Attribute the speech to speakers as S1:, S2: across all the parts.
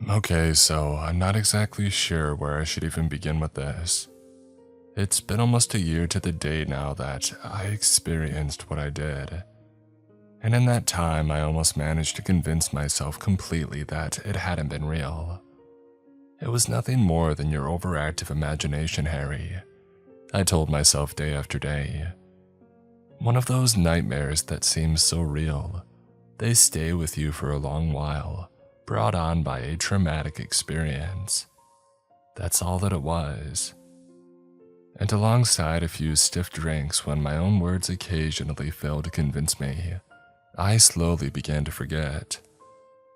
S1: Okay, so I'm not exactly sure where I should even begin with this. It's been almost a year to the day now that I experienced what I did. And in that time, I almost managed to convince myself completely that it hadn't been real. It was nothing more than your overactive imagination, Harry. I told myself day after day. One of those nightmares that seem so real. They stay with you for a long while, brought on by a traumatic experience. That's all that it was. And alongside a few stiff drinks when my own words occasionally failed to convince me, I slowly began to forget.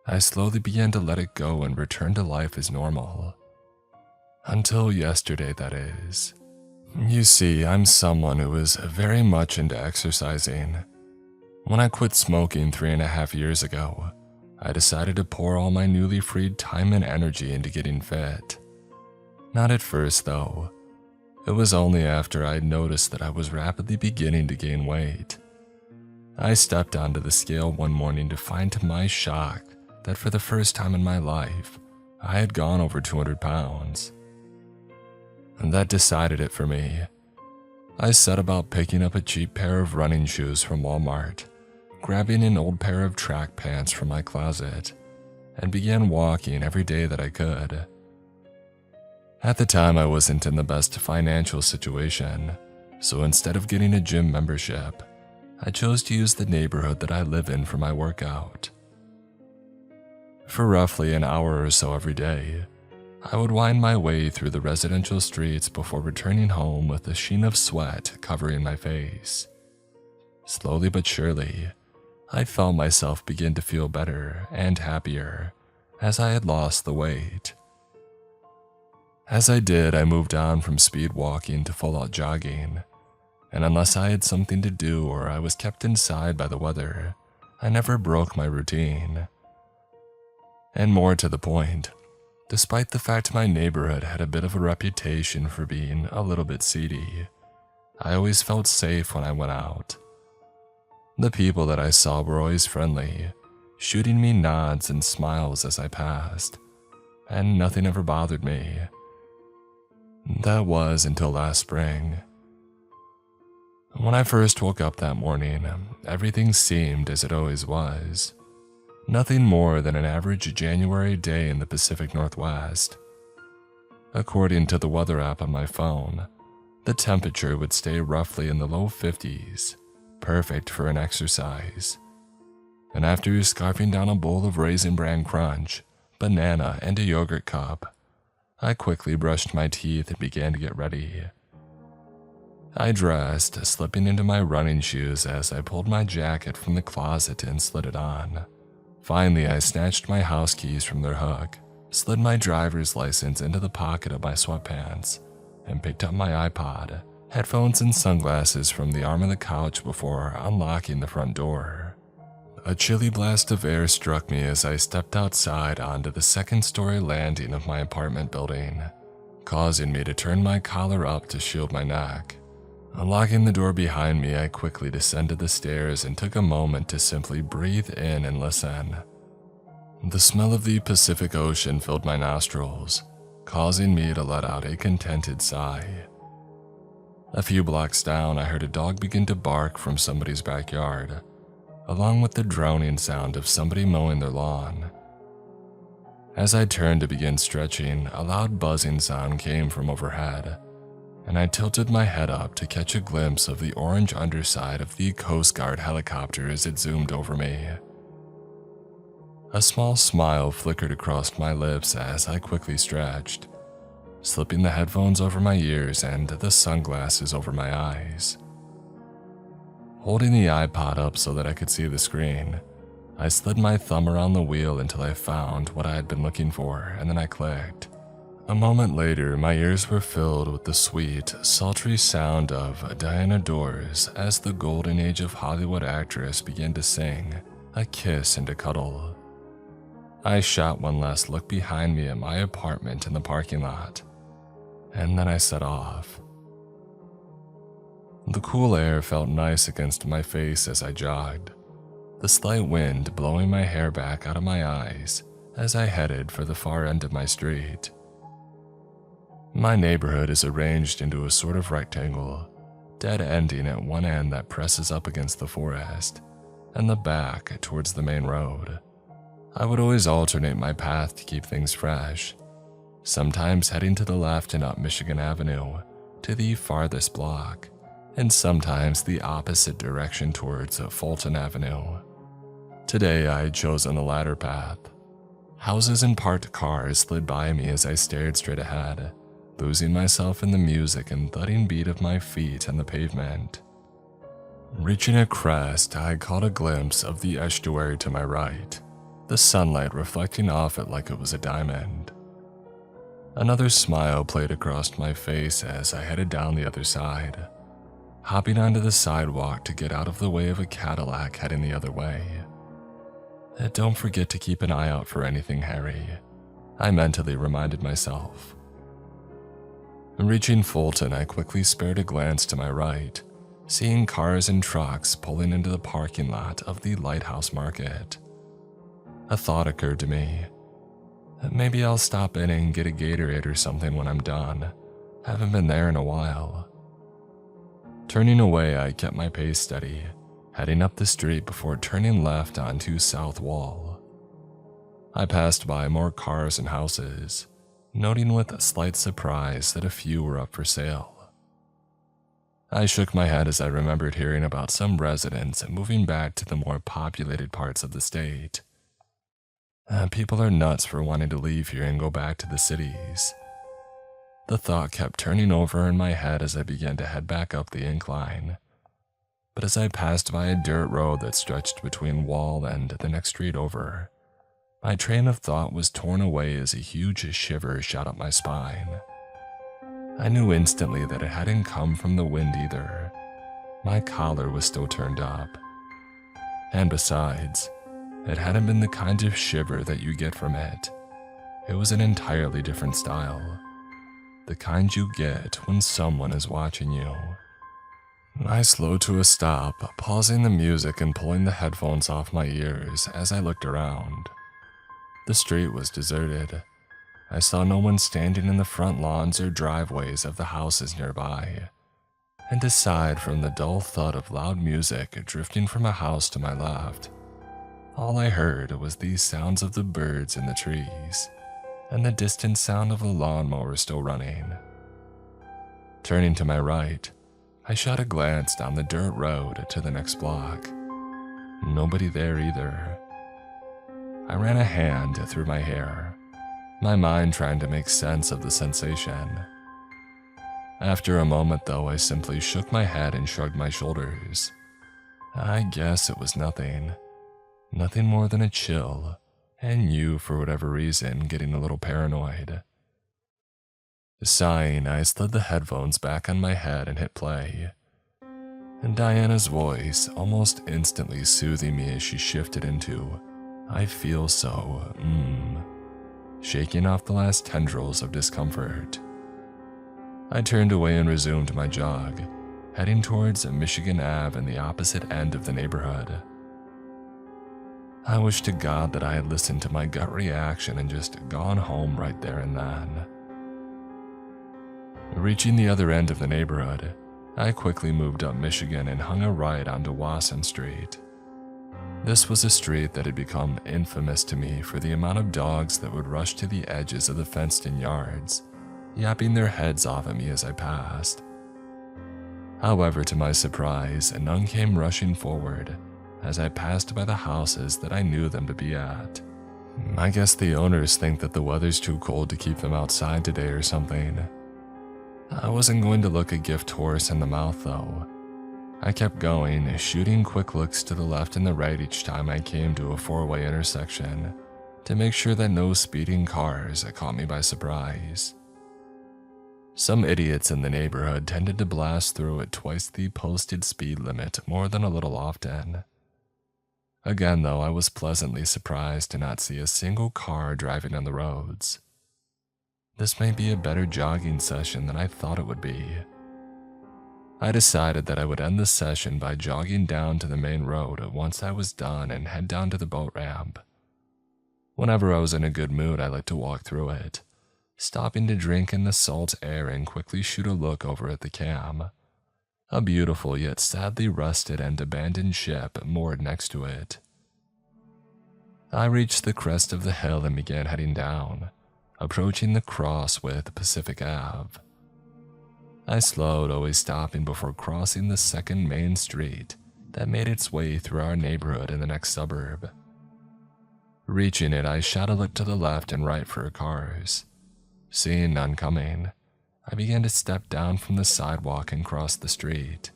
S1: I slowly began to let it go and return to life as normal. Until yesterday, that is. You see, I'm someone who is very much into exercising. When I quit smoking 3.5 years ago, I decided to pour all my newly freed time and energy into getting fit. Not at first, though. It was only after I noticed that I was rapidly beginning to gain weight. I stepped onto the scale one morning to find to my shock that for the first time in my life, I had gone over 200 pounds. And that decided it for me. I set about picking up a cheap pair of running shoes from Walmart, grabbing an old pair of track pants from my closet, and began walking every day that I could. At the time, I wasn't in the best financial situation, so instead of getting a gym membership, I chose to use the neighborhood that I live in for my workout. For roughly an hour or so every day, I would wind my way through the residential streets before returning home with a sheen of sweat covering my face. Slowly but surely, I felt myself begin to feel better and happier as I had lost the weight. As I did, I moved on from speed walking to full-out jogging, and unless I had something to do or I was kept inside by the weather, I never broke my routine. And more to the point, despite the fact my neighborhood had a bit of a reputation for being a little bit seedy, I always felt safe when I went out. The people that I saw were always friendly, shooting me nods and smiles as I passed, and nothing ever bothered me. That was until last spring. When I first woke up that morning, everything seemed as it always was. Nothing more than an average January day in the Pacific Northwest. According to the weather app on my phone, the temperature would stay roughly in the low 50s, perfect for an exercise. And after scarfing down a bowl of Raisin Bran Crunch, banana, and a yogurt cup, I quickly brushed my teeth and began to get ready. I dressed, slipping into my running shoes as I pulled my jacket from the closet and slid it on. Finally, I snatched my house keys from their hook, slid my driver's license into the pocket of my sweatpants, and picked up my iPod, headphones, and sunglasses from the arm of the couch before unlocking the front door. A chilly blast of air struck me as I stepped outside onto the second-story landing of my apartment building, causing me to turn my collar up to shield my neck. Unlocking the door behind me, I quickly descended the stairs and took a moment to simply breathe in and listen. The smell of the Pacific Ocean filled my nostrils, causing me to let out a contented sigh. A few blocks down, I heard a dog begin to bark from somebody's backyard, along with the droning sound of somebody mowing their lawn. As I turned to begin stretching, a loud buzzing sound came from overhead, and I tilted my head up to catch a glimpse of the orange underside of the Coast Guard helicopter as it zoomed over me. A small smile flickered across my lips as I quickly stretched, slipping the headphones over my ears and the sunglasses over my eyes. Holding the iPod up so that I could see the screen, I slid my thumb around the wheel until I found what I had been looking for, and then I clicked. A moment later, my ears were filled with the sweet, sultry sound of Diana Dors as the golden age of Hollywood actress began to sing, a kiss and a cuddle. I shot one last look behind me at my apartment in the parking lot, and then I set off. The cool air felt nice against my face as I jogged, the slight wind blowing my hair back out of my eyes as I headed for the far end of my street. My neighborhood is arranged into a sort of rectangle, dead ending at one end that presses up against the forest, and the back towards the main road. I would always alternate my path to keep things fresh, sometimes heading to the left and up Michigan Avenue to the farthest block, and sometimes the opposite direction towards Fulton Avenue. Today I had chosen the latter path. Houses and parked cars slid by me as I stared straight ahead, losing myself in the music and thudding beat of my feet on the pavement. Reaching a crest, I caught a glimpse of the estuary to my right, the sunlight reflecting off it like it was a diamond. Another smile played across my face as I headed down the other side, hopping onto the sidewalk to get out of the way of a Cadillac heading the other way. Don't forget to keep an eye out for anything, Harry, I mentally reminded myself. Reaching Fulton, I quickly spared a glance to my right, seeing cars and trucks pulling into the parking lot of the Lighthouse Market. A thought occurred to me. Maybe I'll stop in and get a Gatorade or something when I'm done. Haven't been there in a while. Turning away, I kept my pace steady, heading up the street before turning left onto South Wall. I passed by more cars and houses, noting with a slight surprise that a few were up for sale. I shook my head as I remembered hearing about some residents moving back to the more populated parts of the state. People are nuts for wanting to leave here and go back to the cities. The thought kept turning over in my head as I began to head back up the incline. But as I passed by a dirt road that stretched between Wall and the next street over, my train of thought was torn away as a huge shiver shot up my spine. I knew instantly that it hadn't come from the wind either. My collar was still turned up. And besides, it hadn't been the kind of shiver that you get from it. It was an entirely different style. The kind you get when someone is watching you. I slowed to a stop, pausing the music and pulling the headphones off my ears as I looked around. The street was deserted. I saw no one standing in the front lawns or driveways of the houses nearby. And aside from the dull thud of loud music drifting from a house to my left, all I heard was the sounds of the birds in the trees and the distant sound of a lawnmower still running. Turning to my right, I shot a glance down the dirt road to the next block. Nobody there either. I ran a hand through my hair, my mind trying to make sense of the sensation. After a moment, though, I simply shook my head and shrugged my shoulders. I guess it was nothing. Nothing more than a chill, and you, for whatever reason, getting a little paranoid. Sighing, I slid the headphones back on my head and hit play. And Diana's voice almost instantly soothing me as she shifted into, "I feel so, shaking off the last tendrils of discomfort. I turned away and resumed my jog, heading towards Michigan Ave and the opposite end of the neighborhood. I wish to God that I had listened to my gut reaction and just gone home right there and then. Reaching the other end of the neighborhood, I quickly moved up Michigan and hung a right onto Wasson Street. This was a street that had become infamous to me for the amount of dogs that would rush to the edges of the fenced-in yards, yapping their heads off at me as I passed. However, to my surprise, none came rushing forward as I passed by the houses that I knew them to be at. I guess the owners think that the weather's too cold to keep them outside today or something. I wasn't going to look a gift horse in the mouth, though. I kept going, shooting quick looks to the left and the right each time I came to a four-way intersection to make sure that no speeding cars caught me by surprise. Some idiots in the neighborhood tended to blast through at twice the posted speed limit more than a little often. Again, though, I was pleasantly surprised to not see a single car driving on the roads. This may be a better jogging session than I thought it would be. I decided that I would end the session by jogging down to the main road once I was done and head down to the boat ramp. Whenever I was in a good mood, I liked to walk through it, stopping to drink in the salt air and quickly shoot a look over at the cam. A beautiful yet sadly rusted and abandoned ship moored next to it. I reached the crest of the hill and began heading down, approaching the cross with Pacific Ave. I slowed, always stopping before crossing the second main street that made its way through our neighborhood in the next suburb. Reaching it, I shot a look to the left and right for cars. Seeing none coming, I began to step down from the sidewalk and cross the street.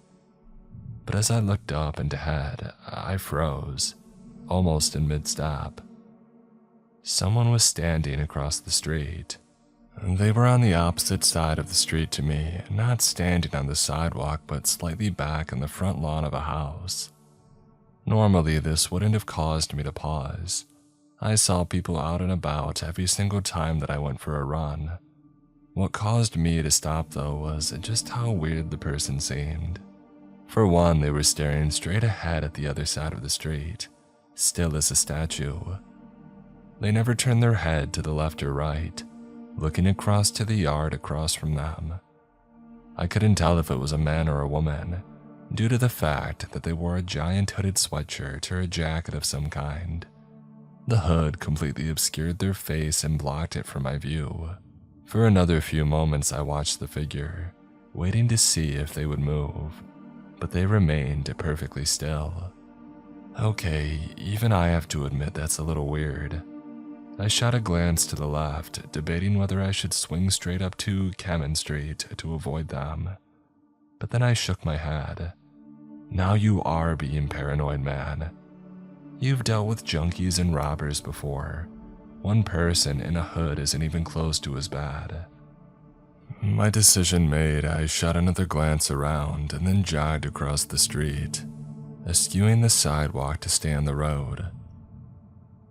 S1: But as I looked up and ahead, I froze, almost in mid-step. Someone was standing across the street. They were on the opposite side of the street to me, not standing on the sidewalk but slightly back in the front lawn of a house. Normally, this wouldn't have caused me to pause. I saw people out and about every single time that I went for a run. What caused me to stop though was just how weird the person seemed. For one, they were staring straight ahead at the other side of the street, still as a statue. They never turned their head to the left or right, looking across to the yard across from them. I couldn't tell if it was a man or a woman, due to the fact that they wore a giant hooded sweatshirt or a jacket of some kind. The hood completely obscured their face and blocked it from my view. For another few moments I watched the figure, waiting to see if they would move, but they remained perfectly still. Okay, even I have to admit that's a little weird. I shot a glance to the left, debating whether I should swing straight up to Kemen Street to avoid them. But then I shook my head. Now you are being paranoid, man. You've dealt with junkies and robbers before. One person in a hood isn't even close to as bad. My decision made, I shot another glance around and then jogged across the street, eschewing the sidewalk to stay on the road.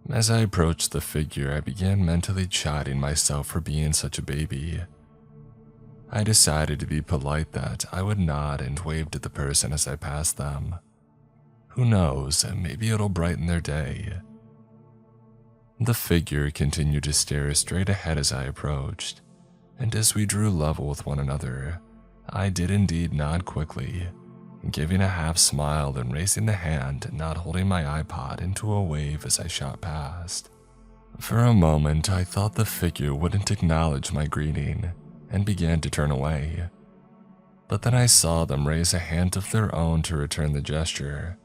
S1: As I approached the figure, I began mentally chiding myself for being such a baby. I decided to be polite that I would nod and wave to the person as I passed them. Who knows, maybe it'll brighten their day. The figure continued to stare straight ahead as I approached, and as we drew level with one another, I did indeed nod quickly, giving a half smile and raising the hand not holding my iPod into a wave as I shot past. For a moment, I thought the figure wouldn't acknowledge my greeting and began to turn away. But then I saw them raise a hand of their own to return the gesture,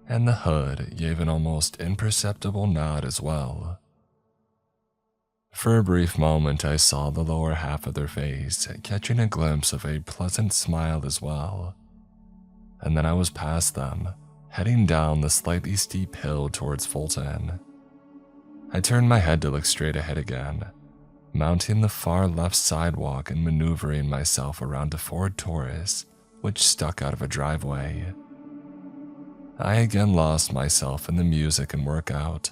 S1: and the hood gave an almost imperceptible nod as well. For a brief moment, I saw the lower half of their face, catching a glimpse of a pleasant smile as well. And then I was past them, heading down the slightly steep hill towards Fulton. I turned my head to look straight ahead again, mounting the far left sidewalk and maneuvering myself around a Ford Taurus, which stuck out of a driveway. I again lost myself in the music and workout,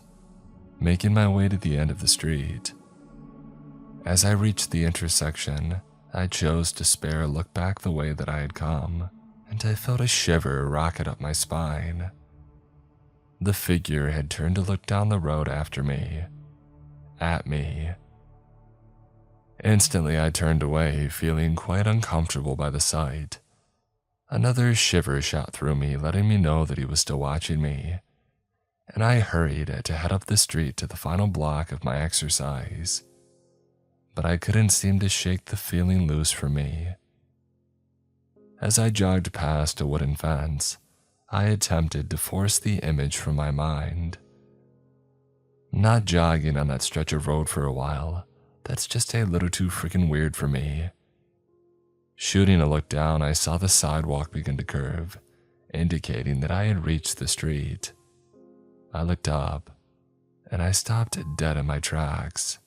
S1: making my way to the end of the street. As I reached the intersection, I chose to spare a look back the way that I had come, and I felt a shiver rocket up my spine. The figure had turned to look down the road after me, at me. Instantly, I turned away, feeling quite uncomfortable by the sight. Another shiver shot through me, letting me know that he was still watching me, and I hurried to head up the street to the final block of my exercise. But I couldn't seem to shake the feeling loose from me. As I jogged past a wooden fence, I attempted to force the image from my mind. Not jogging on that stretch of road for a while, that's just a little too freaking weird for me. Shooting a look down, I saw the sidewalk begin to curve, indicating that I had reached the street. I looked up, and I stopped dead in my tracks.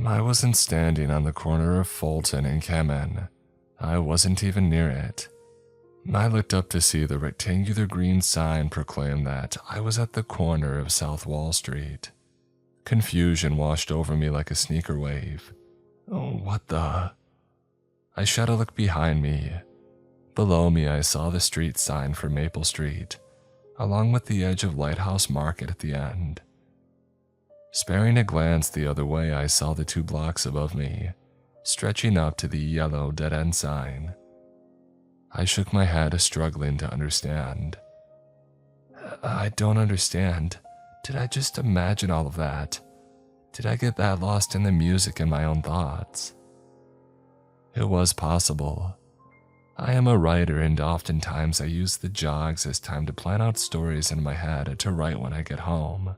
S1: I wasn't standing on the corner of Fulton and Kemen. I wasn't even near it. I looked up to see the rectangular green sign proclaim that I was at the corner of South Wall Street. Confusion washed over me like a sneaker wave. Oh, what the? I shot a look behind me. Below me, I saw the street sign for Maple Street, along with the edge of Lighthouse Market at the end. Sparing a glance the other way, I saw the 2 blocks above me, stretching up to the yellow dead-end sign. I shook my head, struggling to understand. I don't understand. Did I just imagine all of that? Did I get that lost in the music and my own thoughts? It was possible. I am a writer, and oftentimes I use the jogs as time to plan out stories in my head to write when I get home.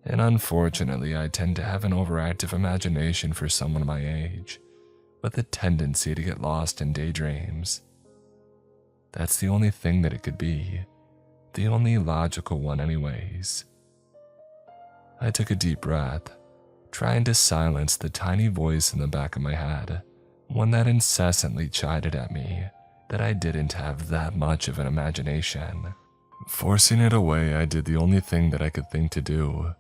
S1: And unfortunately, I tend to have an overactive imagination for someone my age, with a tendency to get lost in daydreams. That's the only thing that it could be, the only logical one anyways. I took a deep breath, trying to silence the tiny voice in the back of my head, one that incessantly chided at me that I didn't have that much of an imagination. Forcing it away, I did the only thing that I could think to do.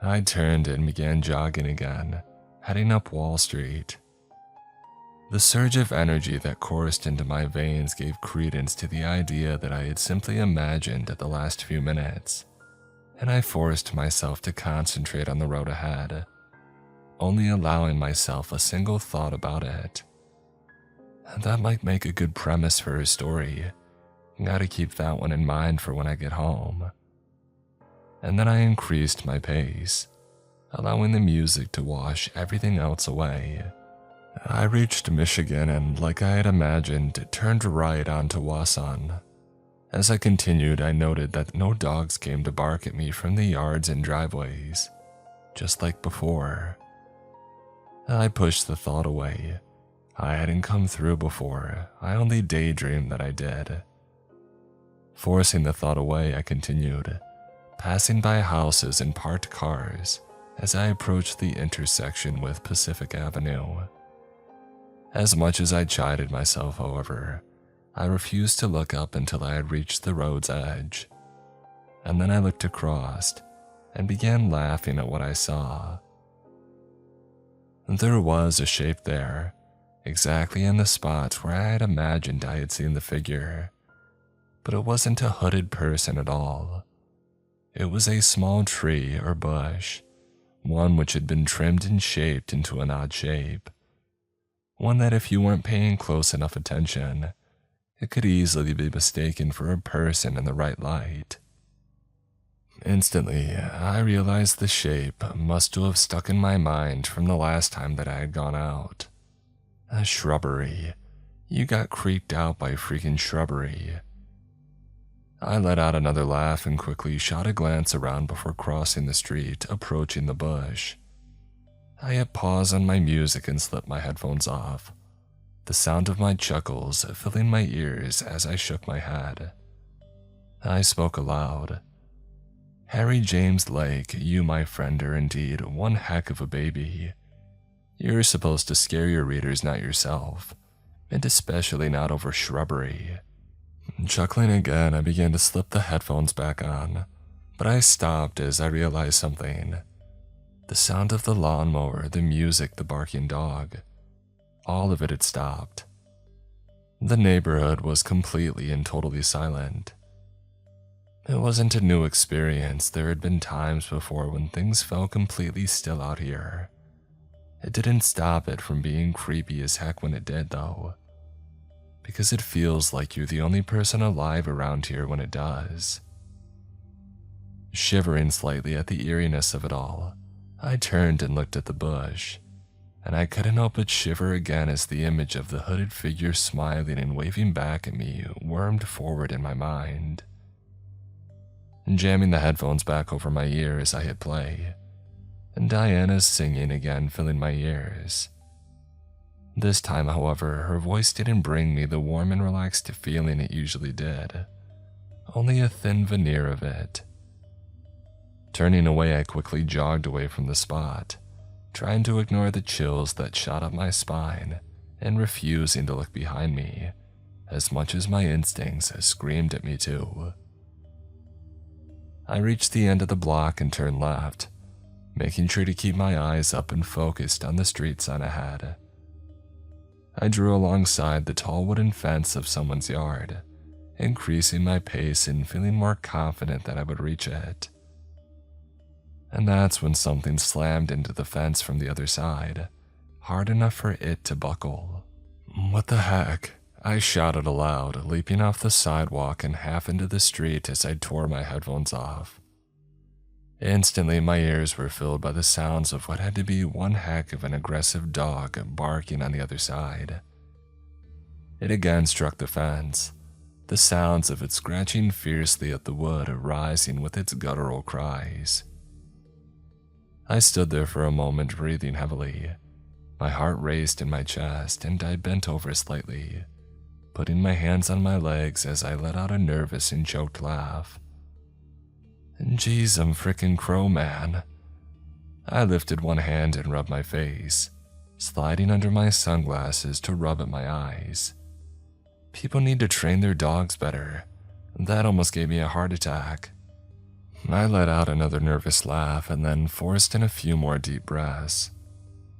S1: I turned and began jogging again, heading up Wall Street. The surge of energy that coursed into my veins gave credence to the idea that I had simply imagined at the last few minutes, and I forced myself to concentrate on the road ahead, only allowing myself a single thought about it. That might make a good premise for a story. Gotta keep that one in mind for when I get home. And then I increased my pace, allowing the music to wash everything else away. I reached Michigan and, like I had imagined, turned right onto Wason. As I continued, I noted that no dogs came to bark at me from the yards and driveways, just like before. I pushed the thought away. I hadn't come through before, I only daydreamed that I did. Forcing the thought away, I continued, passing by houses and parked cars as I approached the intersection with Pacific Avenue. As much as I chided myself, however, I refused to look up until I had reached the road's edge. And then I looked across and began laughing at what I saw. There was a shape there, exactly in the spot where I had imagined I had seen the figure. But it wasn't a hooded person at all. It was a small tree or bush, one which had been trimmed and shaped into an odd shape. One that if you weren't paying close enough attention, it could easily be mistaken for a person in the right light. Instantly, I realized the shape must have stuck in my mind from the last time that I had gone out. A shrubbery. You got creeped out by freaking shrubbery. I let out another laugh and quickly shot a glance around before crossing the street, approaching the bush. I hit pause on my music and slipped my headphones off, the sound of my chuckles filling my ears as I shook my head. I spoke aloud. Harry James Lake, you, my friend, are indeed one heck of a baby. You're supposed to scare your readers, not yourself, and especially not over shrubbery. Chuckling again, I began to slip the headphones back on, but I stopped as I realized something. The sound of the lawnmower, the music, the barking dog, all of it had stopped. The neighborhood was completely and totally silent. It wasn't a new experience. There had been times before when things felt completely still out here. It didn't stop it from being creepy as heck when it did, though, because it feels like you're the only person alive around here when it does. Shivering slightly at the eeriness of it all, I turned and looked at the bush, and I couldn't help but shiver again as the image of the hooded figure smiling and waving back at me wormed forward in my mind. Jamming the headphones back over my ears, I hit play, and Diana's singing again filling my ears. This time, however, her voice didn't bring me the warm and relaxed feeling it usually did, only a thin veneer of it. Turning away, I quickly jogged away from the spot, trying to ignore the chills that shot up my spine and refusing to look behind me, as much as my instincts screamed at me to. I reached the end of the block and turned left, making sure to keep my eyes up and focused on the street sign ahead. I drew alongside the tall wooden fence of someone's yard, increasing my pace and feeling more confident that I would reach it. and that's when something slammed into the fence from the other side, hard enough for it to buckle. "What the heck?" I shouted aloud, leaping off the sidewalk and half into the street as I tore my headphones off. Instantly, my ears were filled by the sounds of what had to be one heck of an aggressive dog barking on the other side. It again struck the fence, the sounds of it scratching fiercely at the wood rising with its guttural cries. I stood there for a moment, breathing heavily. My heart raced in my chest, and I bent over slightly, putting my hands on my legs as I let out a nervous and choked laugh. "Jeez, I'm frickin' Crow, man." I lifted one hand and rubbed my face, sliding under my sunglasses to rub at my eyes. People need to train their dogs better. That almost gave me a heart attack. I let out another nervous laugh and then forced in a few more deep breaths.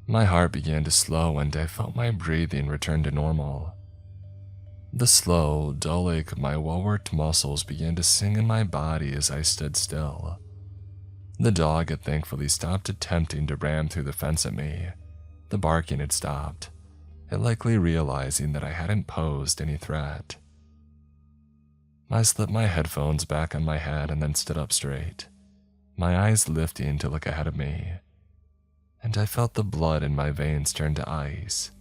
S1: My heart began to slow and I felt my breathing return to normal. The slow, dull ache of my well-worked muscles began to sing in my body as I stood still. The dog had thankfully stopped attempting to ram through the fence at me. The barking had stopped, it likely realizing that I hadn't posed any threat. I slipped my headphones back on my head and then stood up straight, my eyes lifting to look ahead of me, and I felt the blood in my veins turn to ice.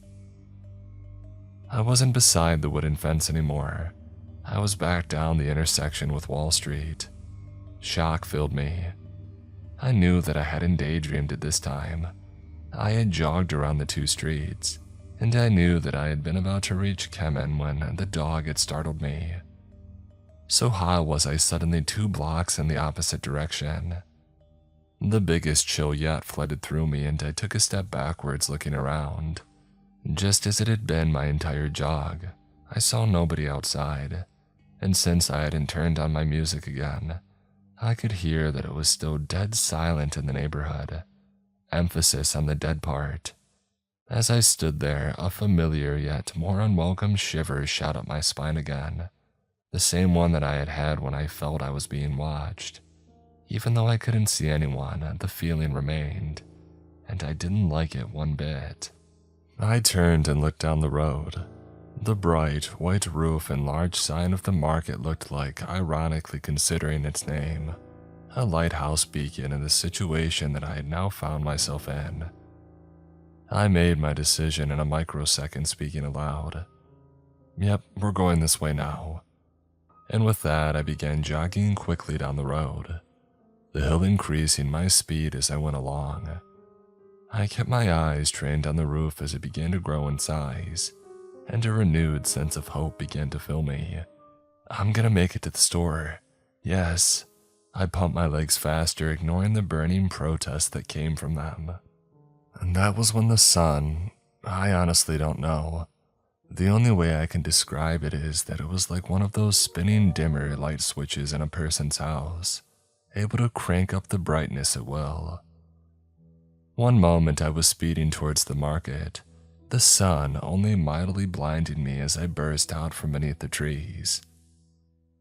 S1: I wasn't beside the wooden fence anymore. I was back down the intersection with Wall Street. Shock filled me. I knew that I hadn't daydreamed at this time. I had jogged around the two streets, and I knew that I had been about to reach Kemen when the dog had startled me. So how was I suddenly 2 blocks in the opposite direction? The biggest chill yet flooded through me, and I took a step backwards, looking around. Just as it had been my entire jog, I saw nobody outside, and since I hadn't turned on my music again, I could hear that it was still dead silent in the neighborhood. Emphasis on the dead part. As I stood there, a familiar yet more unwelcome shiver shot up my spine again, the same one that I had had when I felt I was being watched. Even though I couldn't see anyone, the feeling remained, and I didn't like it one bit. I turned and looked down the road. The bright, white roof and large sign of the market looked like, ironically considering its name, a lighthouse beacon in the situation that I had now found myself in. I made my decision in a microsecond, speaking aloud. "Yep, we're going this way now." And with that, I began jogging quickly down the road, the hill increasing my speed as I went along. I kept my eyes trained on the roof as it began to grow in size, and a renewed sense of hope began to fill me. I'm gonna make it to the store. Yes. I pumped my legs faster, ignoring the burning protest that came from them. And that was when the sun, I honestly don't know. The only way I can describe it is that it was like one of those spinning dimmer light switches in a person's house, able to crank up the brightness at will. One moment I was speeding towards the market, the sun only mildly blinding me as I burst out from beneath the trees.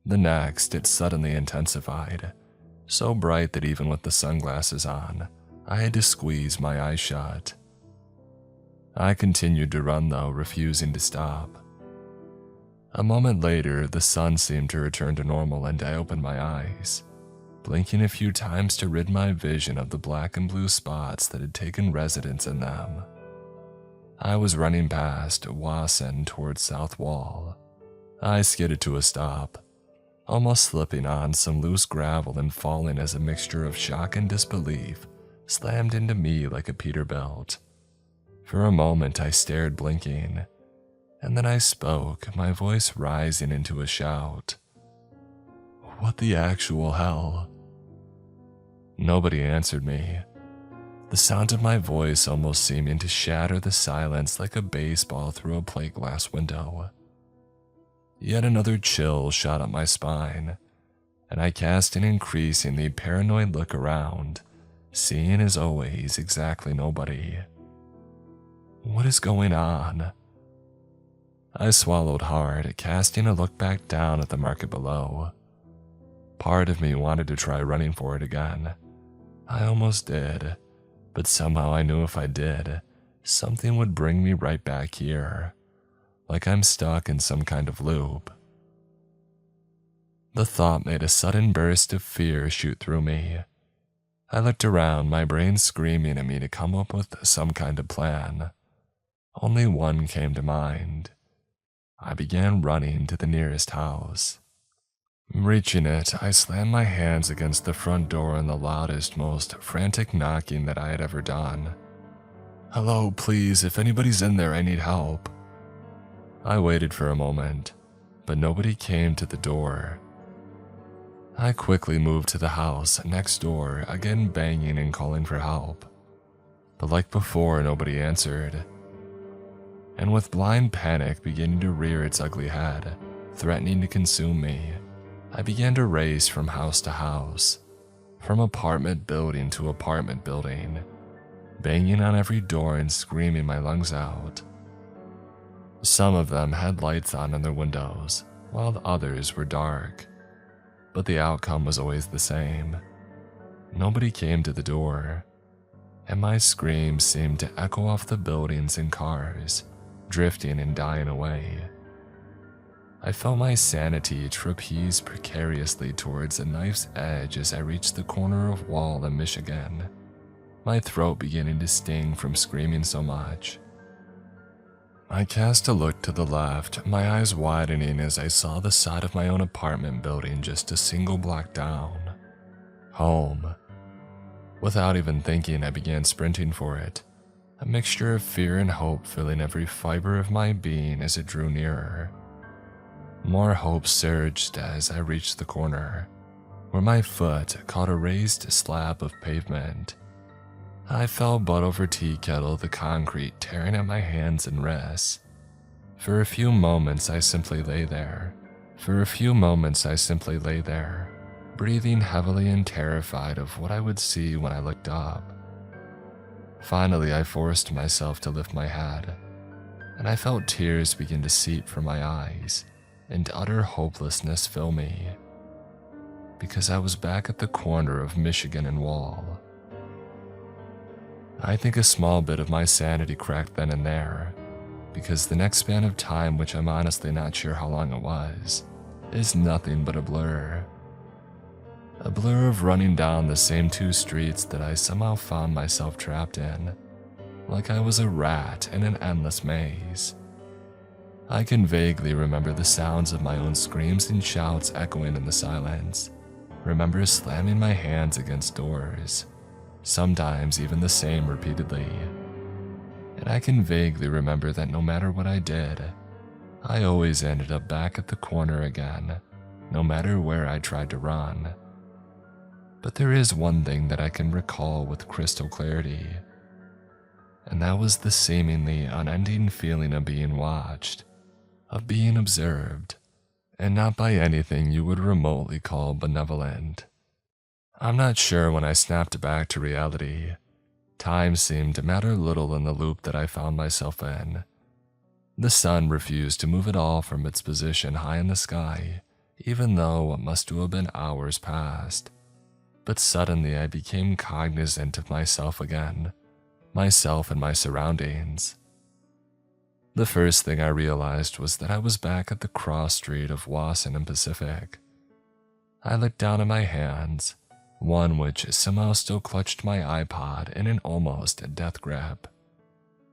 S1: The next, it suddenly intensified, so bright that even with the sunglasses on, I had to squeeze my eyes shut. I continued to run though, refusing to stop. A moment later, the sun seemed to return to normal and I opened my eyes, blinking a few times to rid my vision of the black and blue spots that had taken residence in them. I was running past Wasson towards South Wall. I skidded to a stop, almost slipping on some loose gravel and falling as a mixture of shock and disbelief slammed into me like a Peterbilt. For a moment I stared, blinking, and then I spoke, my voice rising into a shout. What the actual hell? Nobody answered me, the sound of my voice almost seeming to shatter the silence like a baseball through a plate glass window. Yet another chill shot up my spine, and I cast an increasingly paranoid look around, seeing as always exactly nobody. What is going on? I swallowed hard, casting a look back down at the market below. Part of me wanted to try running for it again, I almost did, but somehow I knew if I did, something would bring me right back here, like I'm stuck in some kind of loop. The thought made a sudden burst of fear shoot through me. I looked around, my brain screaming at me to come up with some kind of plan. Only one came to mind. I began running to the nearest house. Reaching it, I slammed my hands against the front door in the loudest, most frantic knocking that I had ever done. "Hello, please, if anybody's in there, I need help." I waited for a moment, but nobody came to the door. I quickly moved to the house next door, again banging and calling for help. But like before, nobody answered. And with blind panic beginning to rear its ugly head, threatening to consume me, I began to race from house to house, from apartment building to apartment building, banging on every door and screaming my lungs out. Some of them had lights on in their windows, while the others were dark. But the outcome was always the same. Nobody came to the door, and my screams seemed to echo off the buildings and cars, drifting and dying away. I felt my sanity trapeze precariously towards a knife's edge as I reached the corner of Wall in Michigan, my throat beginning to sting from screaming so much. I cast a look to the left, my eyes widening as I saw the side of my own apartment building just a single block down. Home. Without even thinking, I began sprinting for it, a mixture of fear and hope filling every fiber of my being as it drew nearer. More hope surged as I reached the corner, where my foot caught a raised slab of pavement. I fell butt over tea kettle, the concrete tearing at my hands and wrists. For a few moments I simply lay there. Breathing heavily and terrified of what I would see when I looked up. Finally, I forced myself to lift my head, and I felt tears begin to seep from my eyes, and utter hopelessness fill me. Because I was back at the corner of Michigan and Wall. I think a small bit of my sanity cracked then and there, because the next span of time, which I'm honestly not sure how long it was, is nothing but a blur. A blur of running down the same two streets that I somehow found myself trapped in, like I was a rat in an endless maze. I can vaguely remember the sounds of my own screams and shouts echoing in the silence, remember slamming my hands against doors, sometimes even the same repeatedly. And I can vaguely remember that no matter what I did, I always ended up back at the corner again, no matter where I tried to run. But there is one thing that I can recall with crystal clarity, and that was the seemingly unending feeling of being watched, of being observed, and not by anything you would remotely call benevolent. I'm not sure when I snapped back to reality. Time seemed to matter little in the loop that I found myself in. The sun refused to move at all from its position high in the sky, even though what must have been hours passed. But suddenly I became cognizant of myself again, myself and my surroundings. The first thing I realized was that I was back at the cross street of Wasson and Pacific. I looked down at my hands, one which somehow still clutched my iPod in an almost death grip.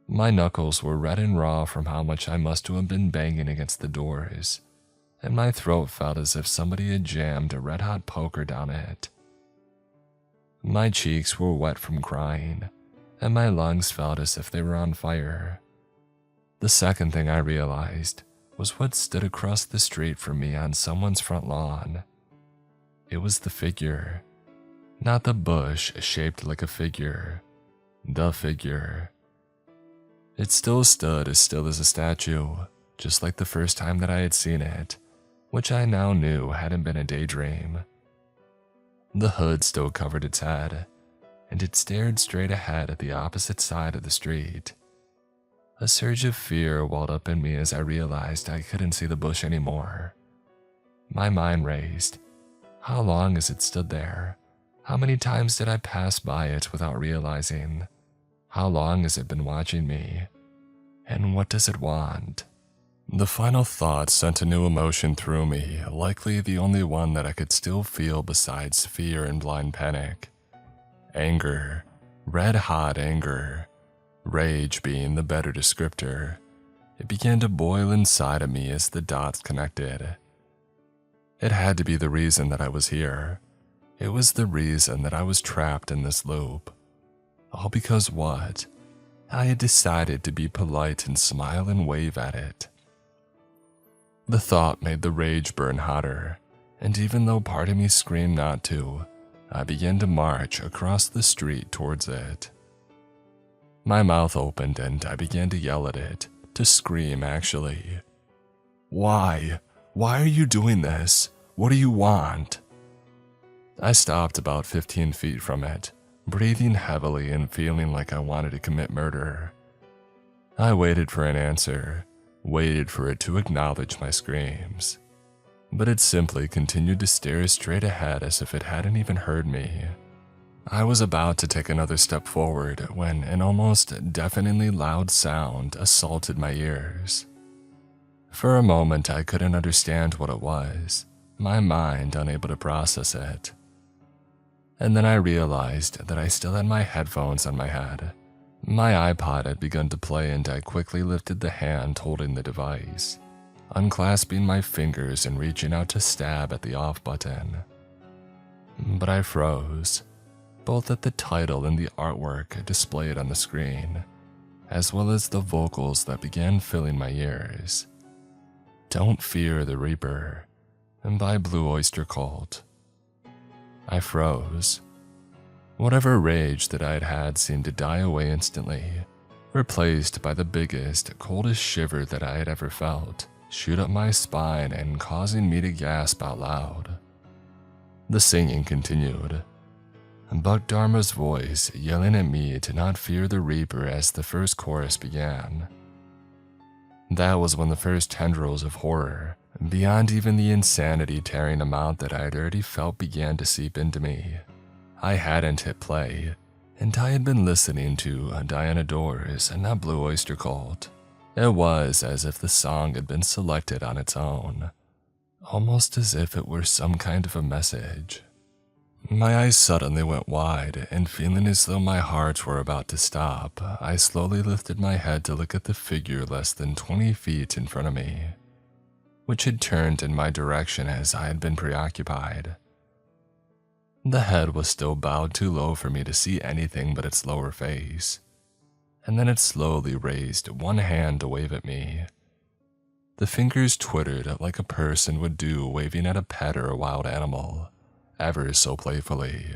S1: My knuckles were red and raw from how much I must have been banging against the doors, and my throat felt as if somebody had jammed a red-hot poker down it. My cheeks were wet from crying, and my lungs felt as if they were on fire. The second thing I realized was what stood across the street from me on someone's front lawn. It was the figure. Not the bush shaped like a figure. The figure. It still stood as still as a statue, just like the first time that I had seen it, which I now knew hadn't been a daydream. The hood still covered its head, and it stared straight ahead at the opposite side of the street. A surge of fear welled up in me as I realized I couldn't see the bush anymore. My mind raced. How long has it stood there? How many times did I pass by it without realizing? How long has it been watching me? And what does it want? The final thought sent a new emotion through me, likely the only one that I could still feel besides fear and blind panic. Anger. Red-hot anger. Rage being the better descriptor. It began to boil inside of me as the dots connected. It had to be the reason that I was here. It was the reason that I was trapped in this loop. All because what? I had decided to be polite and smile and wave at it. The thought made the rage burn hotter, and even though part of me screamed not to, I began to march across the street towards it. My mouth opened and I began to yell at it, to scream actually. Why? Why are you doing this? What do you want? I stopped about 15 feet from it, breathing heavily and feeling like I wanted to commit murder. I waited for an answer, waited for it to acknowledge my screams. But it simply continued to stare straight ahead as if it hadn't even heard me. I was about to take another step forward when an almost deafeningly loud sound assaulted my ears. For a moment I couldn't understand what it was, my mind unable to process it. And then I realized that I still had my headphones on my head. My iPod had begun to play and I quickly lifted the hand holding the device, unclasping my fingers and reaching out to stab at the off button. But I froze, both at the title and the artwork displayed on the screen, as well as the vocals that began filling my ears. Don't Fear the Reaper, and by Blue Oyster Cult. I froze. Whatever rage that I had had seemed to die away instantly, replaced by the biggest, coldest shiver that I had ever felt shoot up my spine and causing me to gasp out loud. The singing continued, Buck Dharma's voice yelling at me to not fear the Reaper as the first chorus began. That was when the first tendrils of horror, beyond even the insanity tearing them out that I had already felt, began to seep into me. I hadn't hit play, and I had been listening to Diana Dors and not Blue Oyster Cult. It was as if the song had been selected on its own, almost as if it were some kind of a message. My eyes suddenly went wide, and feeling as though my heart were about to stop, I slowly lifted my head to look at the figure less than 20 feet in front of me, which had turned in my direction as I had been preoccupied. The head was still bowed too low for me to see anything but its lower face, and then it slowly raised one hand to wave at me. The fingers twittered like a person would do waving at a pet or a wild animal, ever so playfully.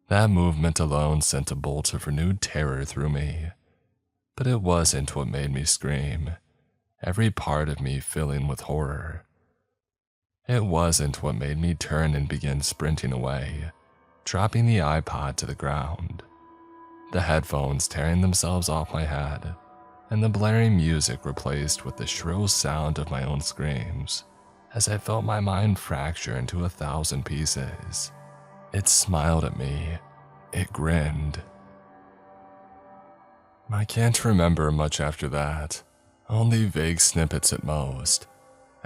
S1: That movement alone sent a bolt of renewed terror through me, but it wasn't what made me scream, every part of me filling with horror. It wasn't what made me turn and begin sprinting away, dropping the iPod to the ground, the headphones tearing themselves off my head, and the blaring music replaced with the shrill sound of my own screams, as I felt my mind fracture into 1,000 pieces. It smiled at me. It grinned. I can't remember much after that, only vague snippets at most.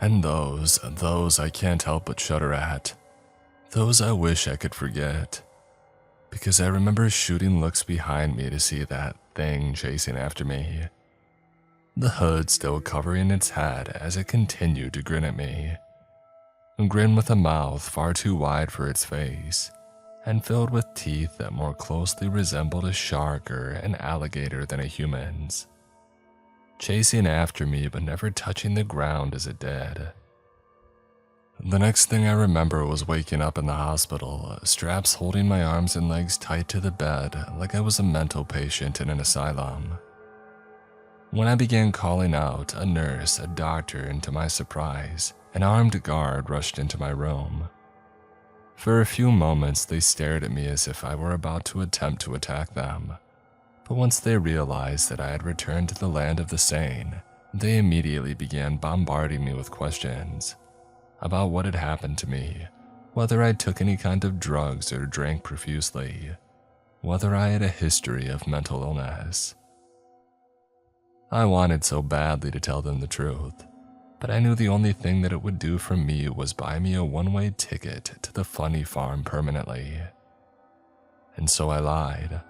S1: And those I can't help but shudder at. Those I wish I could forget. Because I remember shooting looks behind me to see that thing chasing after me. The hood still covering its head as it continued to grin at me. A grin with a mouth far too wide for its face, and filled with teeth that more closely resembled a shark or an alligator than a human's. Chasing after me but never touching the ground as it did. The next thing I remember was waking up in the hospital, straps holding my arms and legs tight to the bed like I was a mental patient in an asylum. When I began calling out, a nurse, a doctor, and to my surprise, an armed guard rushed into my room. For a few moments they stared at me as if I were about to attempt to attack them. But once they realized that I had returned to the land of the sane, they immediately began bombarding me with questions about what had happened to me, whether I took any kind of drugs or drank profusely, whether I had a history of mental illness. I wanted so badly to tell them the truth, but I knew the only thing that it would do for me was buy me a one-way ticket to the funny farm permanently. And so I lied.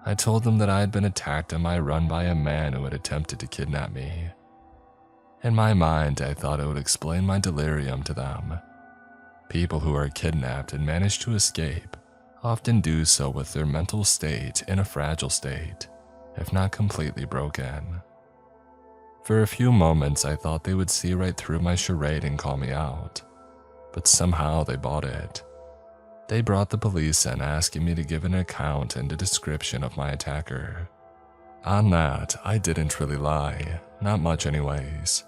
S1: I told them that I had been attacked on my run by a man who had attempted to kidnap me. In my mind, I thought it would explain my delirium to them. People who are kidnapped and manage to escape often do so with their mental state in a fragile state, if not completely broken. For a few moments, I thought they would see right through my charade and call me out, but somehow they bought it. They brought the police in, asking me to give an account and a description of my attacker. On that, I didn't really lie, not much anyways.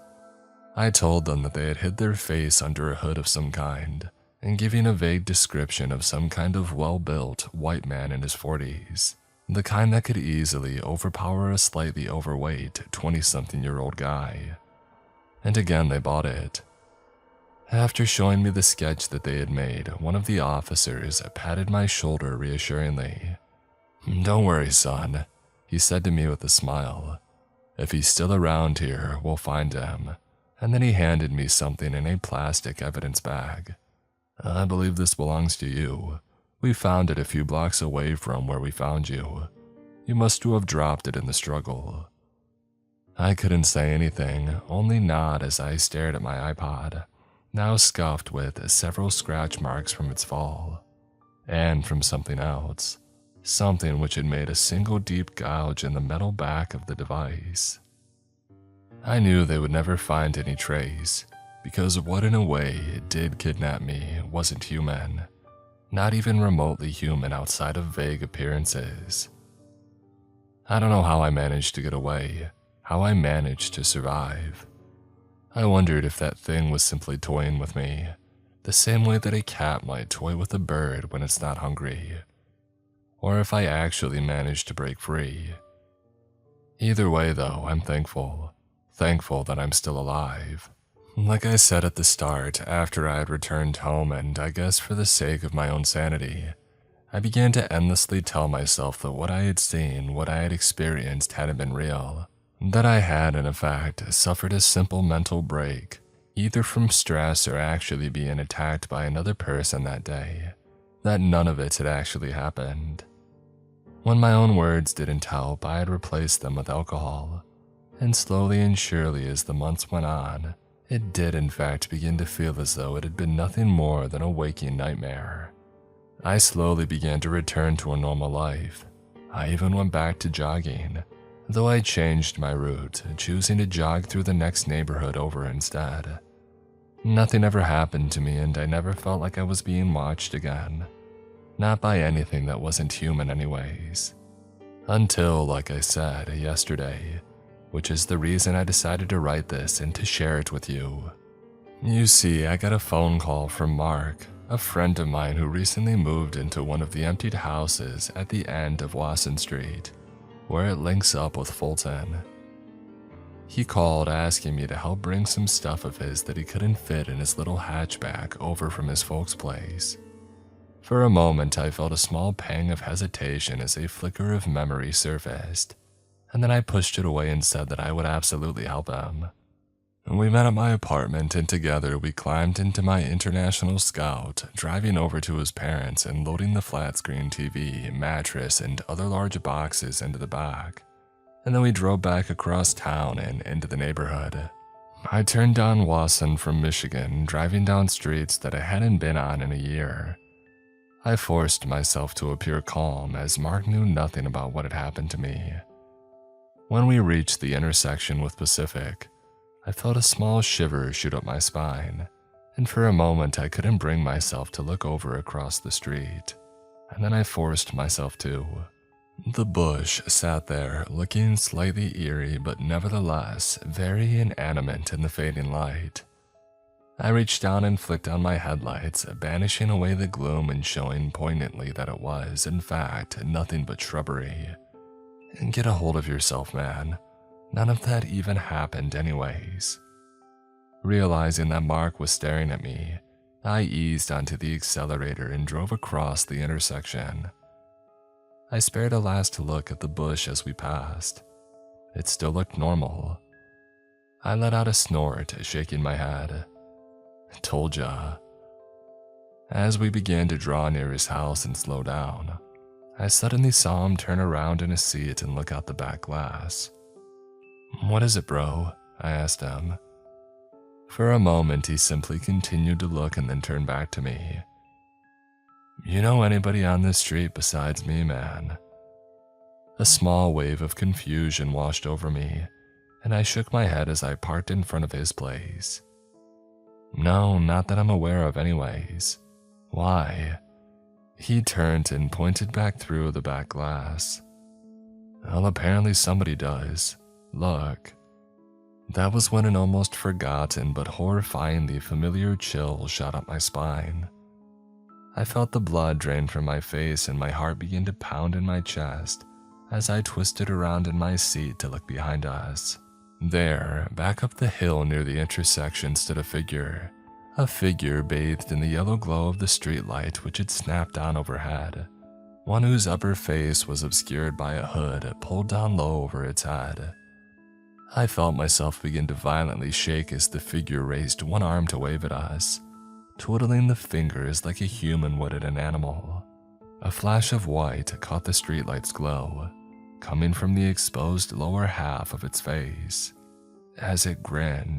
S1: I told them that they had hid their face under a hood of some kind, and giving a vague description of some kind of well-built white man in his 40s, the kind that could easily overpower a slightly overweight 20-something-year-old guy. And again they bought it. After showing me the sketch that they had made, one of the officers patted my shoulder reassuringly. "Don't worry, son," he said to me with a smile. "If he's still around here, we'll find him." And then he handed me something in a plastic evidence bag. "I believe this belongs to you. We found it a few blocks away from where we found you. You must have dropped it in the struggle." I couldn't say anything, only nod as I stared at my iPod, now scuffed with several scratch marks from its fall, and from something else, something which had made a single deep gouge in the metal back of the device. I knew they would never find any trace, because what in a way did kidnap me wasn't human, not even remotely human outside of vague appearances. I don't know how I managed to get away, how I managed to survive. I wondered if that thing was simply toying with me, the same way that a cat might toy with a bird when it's not hungry, or if I actually managed to break free. Either way though, I'm thankful that I'm still alive. Like I said at the start, after I had returned home and I guess for the sake of my own sanity, I began to endlessly tell myself that what I had seen, what I had experienced hadn't been real, that I had in effect suffered a simple mental break, either from stress or actually being attacked by another person that day, that none of it had actually happened. When my own words didn't help, I had replaced them with alcohol, and slowly and surely as the months went on, it did in fact begin to feel as though it had been nothing more than a waking nightmare. I slowly began to return to a normal life. I even went back to jogging, though I changed my route, choosing to jog through the next neighborhood over instead. Nothing ever happened to me and I never felt like I was being watched again. Not by anything that wasn't human anyways. Until, like I said, yesterday, which is the reason I decided to write this and to share it with you. You see, I got a phone call from Mark, a friend of mine who recently moved into one of the emptied houses at the end of Wasson Street, where it links up with Fulton. He called asking me to help bring some stuff of his that he couldn't fit in his little hatchback over from his folks' place. For a moment, I felt a small pang of hesitation as a flicker of memory surfaced, and then I pushed it away and said that I would absolutely help him. We met at my apartment and together we climbed into my International Scout, driving over to his parents and loading the flat-screen TV, mattress, and other large boxes into the back. And then we drove back across town and into the neighborhood. I turned down Wasson from Michigan, driving down streets that I hadn't been on in a year. I forced myself to appear calm as Mark knew nothing about what had happened to me. When we reached the intersection with Pacific, I felt a small shiver shoot up my spine, and for a moment I couldn't bring myself to look over across the street, and then I forced myself to. The bush sat there, looking slightly eerie but nevertheless very inanimate in the fading light. I reached down and flicked on my headlights, banishing away the gloom and showing poignantly that it was, in fact, nothing but shrubbery. And get a hold of yourself, man. None of that even happened anyways. Realizing that Mark was staring at me, I eased onto the accelerator and drove across the intersection. I spared a last look at the bush as we passed. It still looked normal. I let out a snort, shaking my head. Told ya. As we began to draw near his house and slow down, I suddenly saw him turn around in his seat and look out the back glass. "What is it, bro?" I asked him. For a moment, he simply continued to look and then turned back to me. "You know anybody on this street besides me, man?" A small wave of confusion washed over me, and I shook my head as I parked in front of his place. "No, not that I'm aware of anyways. Why?" He turned and pointed back through the back glass. "Well, apparently somebody does. Look." That was when an almost forgotten but horrifyingly familiar chill shot up my spine. I felt the blood drain from my face and my heart begin to pound in my chest as I twisted around in my seat to look behind us. There, back up the hill near the intersection stood a figure bathed in the yellow glow of the streetlight which had snapped on overhead, one whose upper face was obscured by a hood pulled down low over its head. I felt myself begin to violently shake as the figure raised one arm to wave at us, twiddling the fingers like a human would at an animal. A flash of white caught the streetlight's glow, coming from the exposed lower half of its face. As it grinned,